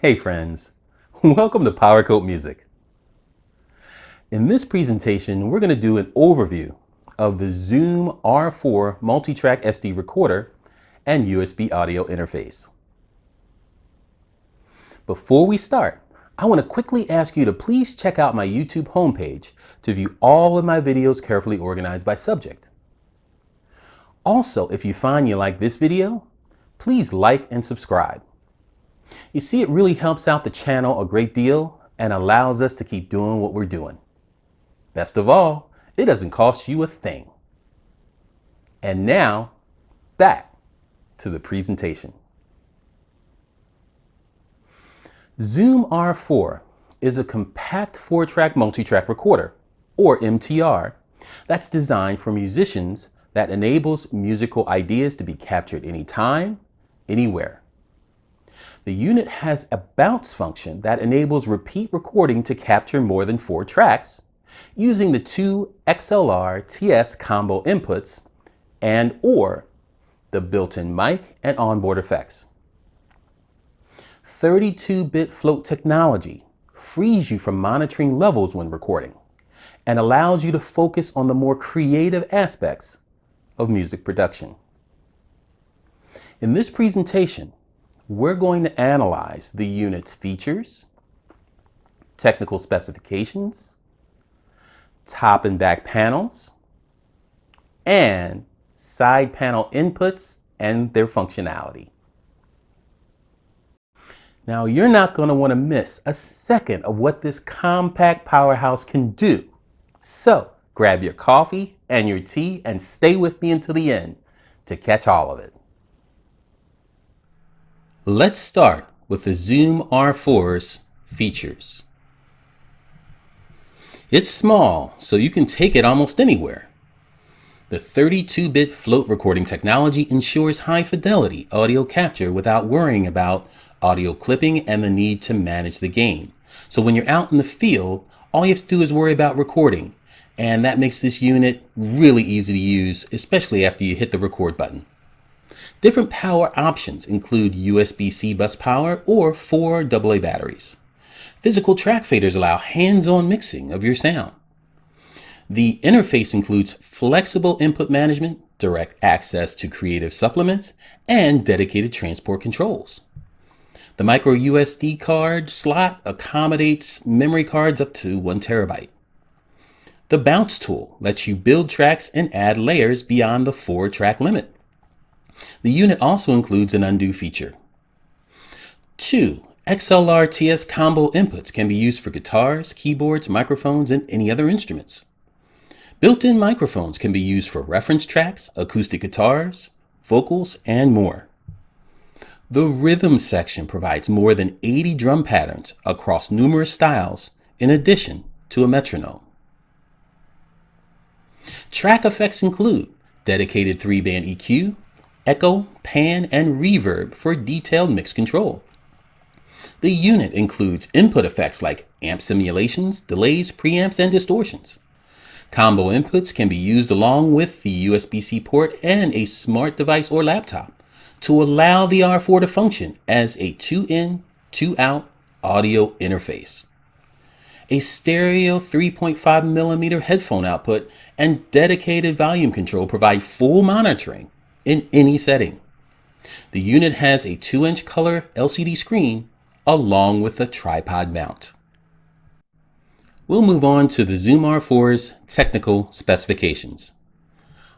Hey friends, welcome to PowerCode Music. In this presentation, we're going to do an overview of the Zoom R4 MultiTrak SD recorder and USB audio interface. Before we start, I want to quickly ask you to please check out my YouTube homepage to view all of my videos carefully organized by subject. Also, if you find you like this video, please like and subscribe. You see, it really helps out the channel a great deal and allows us to keep doing what we're doing. Best of all, it doesn't cost you a thing. And now, back to the presentation. Zoom R4 is a compact 4-track multitrack recorder, or MTR, that's designed for musicians that enables musical ideas to be captured anytime, anywhere. The unit has a bounce function that enables repeat recording to capture more than 4 tracks using the two XLR TS combo inputs and/or the built-in mic and onboard effects. 32-bit float technology frees you from monitoring levels when recording and allows you to focus on the more creative aspects of music production. In this presentation, we're going to analyze the unit's features, technical specifications, top and back panels, and side panel inputs and their functionality. Now, you're not going to want to miss a second of what this compact powerhouse can do. So grab your coffee and your tea and stay with me until the end to catch all of it. Let's start with the Zoom R4's features. It's small, so you can take it almost anywhere. The 32-bit float recording technology ensures high-fidelity audio capture without worrying about audio clipping and the need to manage the gain. So when you're out in the field, all you have to do is worry about recording, and that makes this unit really easy to use, especially after you hit the record button. Different power options include USB-C bus power or 4 AA batteries. Physical track faders allow hands-on mixing of your sound. The interface includes flexible input management, direct access to creative supplements, and dedicated transport controls. The micro SD card slot accommodates memory cards up to 1 terabyte. The bounce tool lets you build tracks and add layers beyond the 4-track limit. The unit also includes an undo feature. 2 XLR TS combo inputs can be used for guitars, keyboards, microphones, and any other instruments. Built-in microphones can be used for reference tracks, acoustic guitars, vocals, and more. The rhythm section provides more than 80 drum patterns across numerous styles, in addition to a metronome. Track effects include dedicated 3-band EQ, echo, pan, and reverb for detailed mix control. The unit includes input effects like amp simulations, delays, preamps, and distortions. Combo inputs can be used along with the USB-C port and a smart device or laptop to allow the R4 to function as a 2-in, 2-out audio interface. A stereo 3.5mm headphone output and dedicated volume control provide full monitoring in any setting. The unit has a 2-inch color LCD screen along with a tripod mount. We'll move on to the Zoom R4's technical specifications.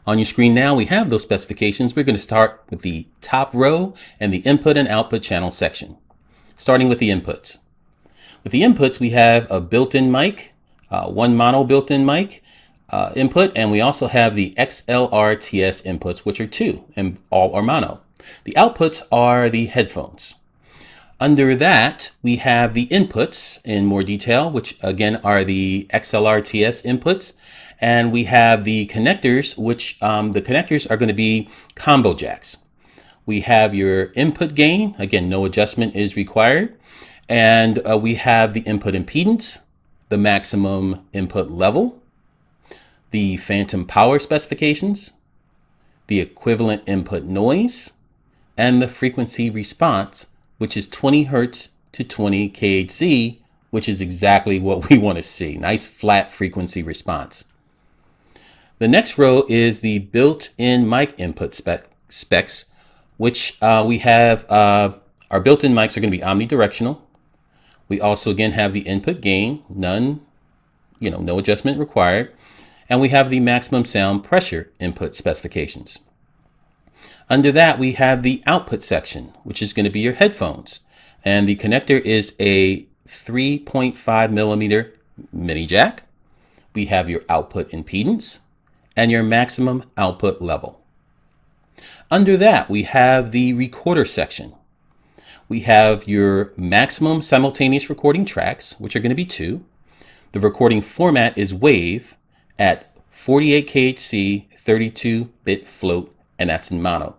On your screen now, we have those specifications. We're going to start with the top row and the input and output channel section. Starting with the inputs. With the inputs, we have a built-in mic, one mono built-in mic input, and we also have the XLR TS inputs, which are 2 and all are mono. The outputs are the headphones. Under that, we have the inputs in more detail, which again are the XLR TS inputs. And we have the connectors, which the connectors are going to be combo jacks. We have your input gain. Again, no adjustment is required. And we have the input impedance, the maximum input level, the phantom power specifications, the equivalent input noise, and the frequency response, which is 20 Hz to 20 kHz, which is exactly what we want to see. Nice flat frequency response. The next row is the built-in mic input specs, which we have our built-in mics are going to be omnidirectional. We also again have the input gain, none, no adjustment required. And we have the maximum sound pressure input specifications. Under that, we have the output section, which is going to be your headphones. And the connector is a 3.5 millimeter mini jack. We have your output impedance and your maximum output level. Under that, we have the recorder section. We have your maximum simultaneous recording tracks, which are going to be 2. The recording format is WAVE at 48 kHz, 32-bit float, and that's in mono.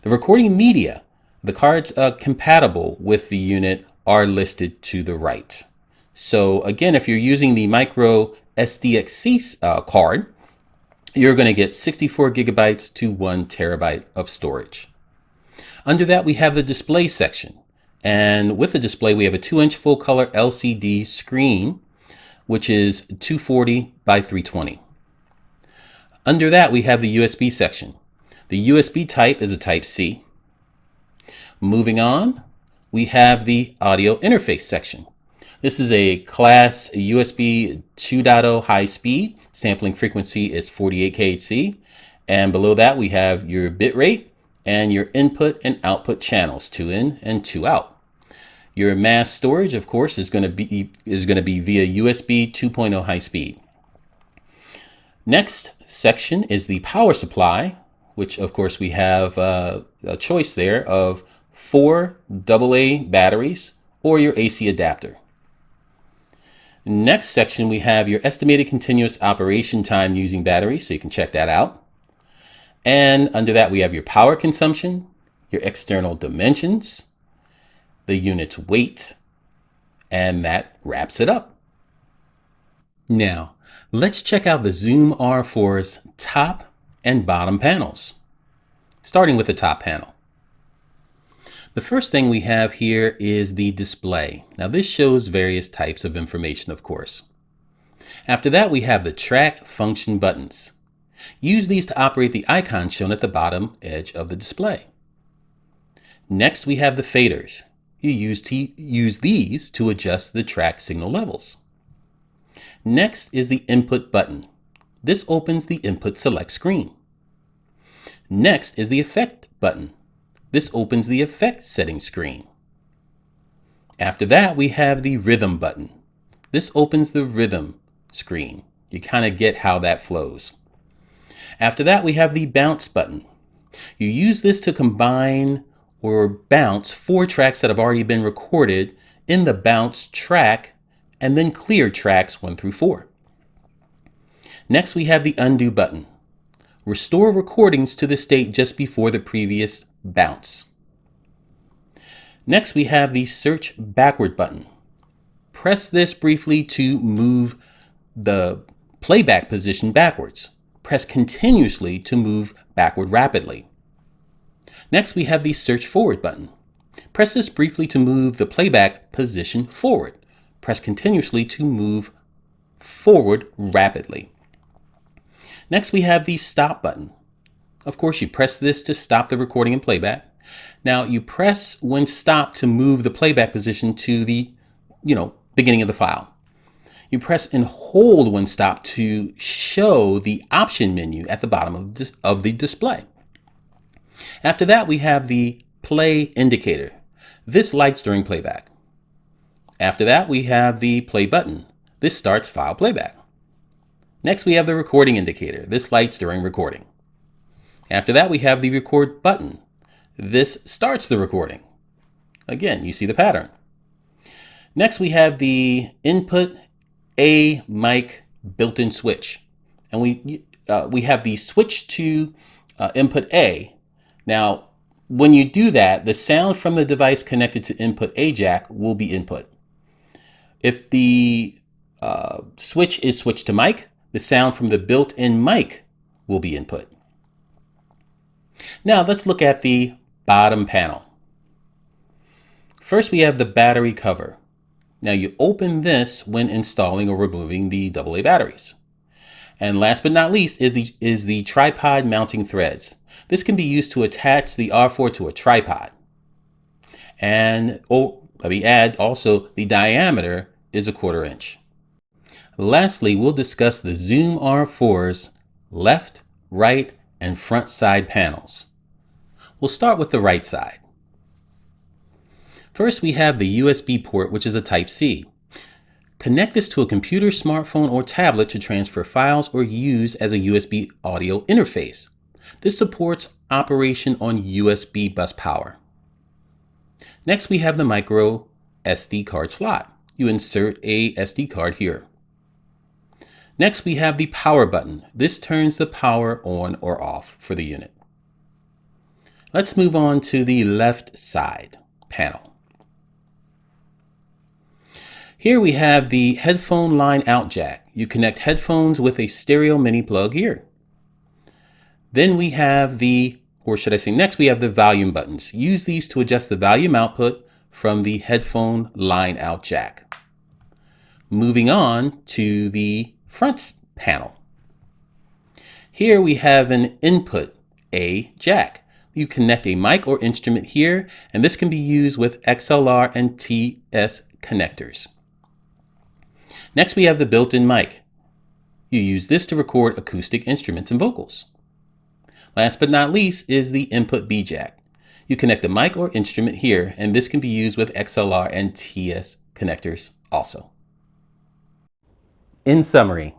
The recording media, the cards compatible with the unit are listed to the right. So again, if you're using the micro SDXC card, you're going to get 64 gigabytes to 1 terabyte of storage. Under that, we have the display section. And with the display, we have a 2-inch full color LCD screen, which is 240 by 320. Under that, we have the USB section. The USB type is a Type C. Moving on, we have the audio interface section. This is a class USB 2.0 high speed. Sampling frequency is 48 kHz. And below that, we have your bit rate and your input and output channels, 2 in and 2 out. Your mass storage, of course, is going to be via USB 2.0 high speed. Next section is the power supply, which of course we have a choice there of 4 AA batteries or your AC adapter. Next section, we have your estimated continuous operation time using batteries, so you can check that out. And under that, we have your power consumption, your external dimensions, the unit's weight, and that wraps it up. Now, let's check out the Zoom R4's top and bottom panels, starting with the top panel. The first thing we have here is the display. Now this shows various types of information, of course. After that, we have the track function buttons. Use these to operate the icons shown at the bottom edge of the display. Next, we have the faders. You use these to adjust the track signal levels. Next is the input button. This opens the input select screen. Next is the effect button. This opens the effect setting screen. After that, we have the rhythm button. This opens the rhythm screen. You kind of get how that flows. After that, we have the bounce button. You use this to combine or bounce 4 tracks that have already been recorded in the bounce track and then clear tracks 1 through 4. Next, we have the undo button. Restore recordings to the state just before the previous bounce. Next, we have the search backward button. Press this briefly to move the playback position backwards. Press continuously to move backward rapidly. Next, we have the search forward button. Press this briefly to move the playback position forward. Press continuously to move forward rapidly. Next, we have the stop button. Of course, you press this to stop the recording and playback. Now, you press when stopped to move the playback position to the, beginning of the file. You press and hold when stopped to show the option menu at the bottom of the display. After that, we have the play indicator. This lights during playback. After that, we have the play button. This starts file playback. Next, we have the recording indicator. This lights during recording. After that, we have the record button. This starts the recording. Again, you see the pattern. Next, we have the input A mic built-in switch. And we have the switch to input A. Now, when you do that, the sound from the device connected to input A jack will be input. If the switch is switched to mic, the sound from the built-in mic will be input. Now let's look at the bottom panel. First, we have the battery cover. Now you open this when installing or removing the AA batteries. And last but not least is the tripod mounting threads. This can be used to attach the R4 to a tripod. And let me add also, the diameter is 1/4 inch. Lastly, we'll discuss the Zoom R4's left, right, and front side panels. We'll start with the right side. First, we have the USB port, which is a Type-C. Connect this to a computer, smartphone, or tablet to transfer files or use as a USB audio interface. This supports operation on USB bus power. Next, we have the micro SD card slot. You insert a SD card here. Next, we have the power button. This turns the power on or off for the unit. Let's move on to the left side panel. Here we have the headphone line out jack. You connect headphones with a stereo mini plug here. Then we have next we have the volume buttons. Use these to adjust the volume output from the headphone line out jack. Moving on to the front panel. Here we have an input A jack. You connect a mic or instrument here, and this can be used with XLR and TS connectors. Next, we have the built-in mic. You use this to record acoustic instruments and vocals. Last but not least is the input B jack. You connect a mic or instrument here, and this can be used with XLR and TS connectors also. In summary,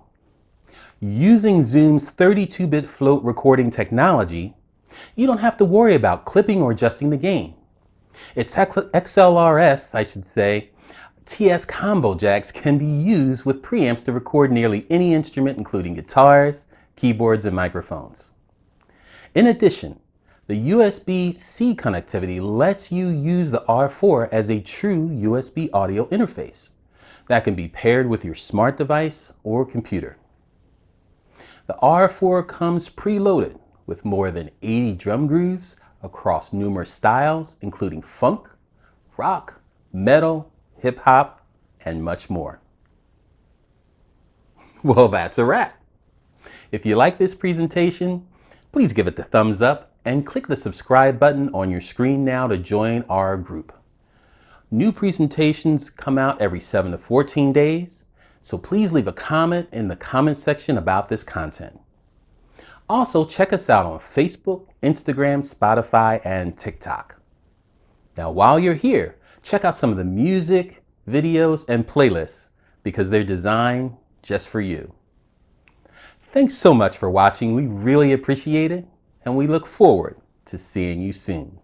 using Zoom's 32-bit float recording technology, you don't have to worry about clipping or adjusting the gain. Its XLRS, TS combo jacks can be used with preamps to record nearly any instrument, including guitars, keyboards, and microphones. In addition, the USB-C connectivity lets you use the R4 as a true USB audio interface that can be paired with your smart device or computer. The R4 comes preloaded with more than 80 drum grooves across numerous styles, including funk, rock, metal, hip-hop, and much more. Well, that's a wrap. If you like this presentation, please give it the thumbs up and click the subscribe button on your screen now to join our group. New presentations come out every 7 to 14 days, so please leave a comment in the comment section about this content. Also, check us out on Facebook, Instagram, Spotify, and TikTok. Now, while you're here, check out some of the music, videos, and playlists because they're designed just for you. Thanks so much for watching. We really appreciate it, and we look forward to seeing you soon.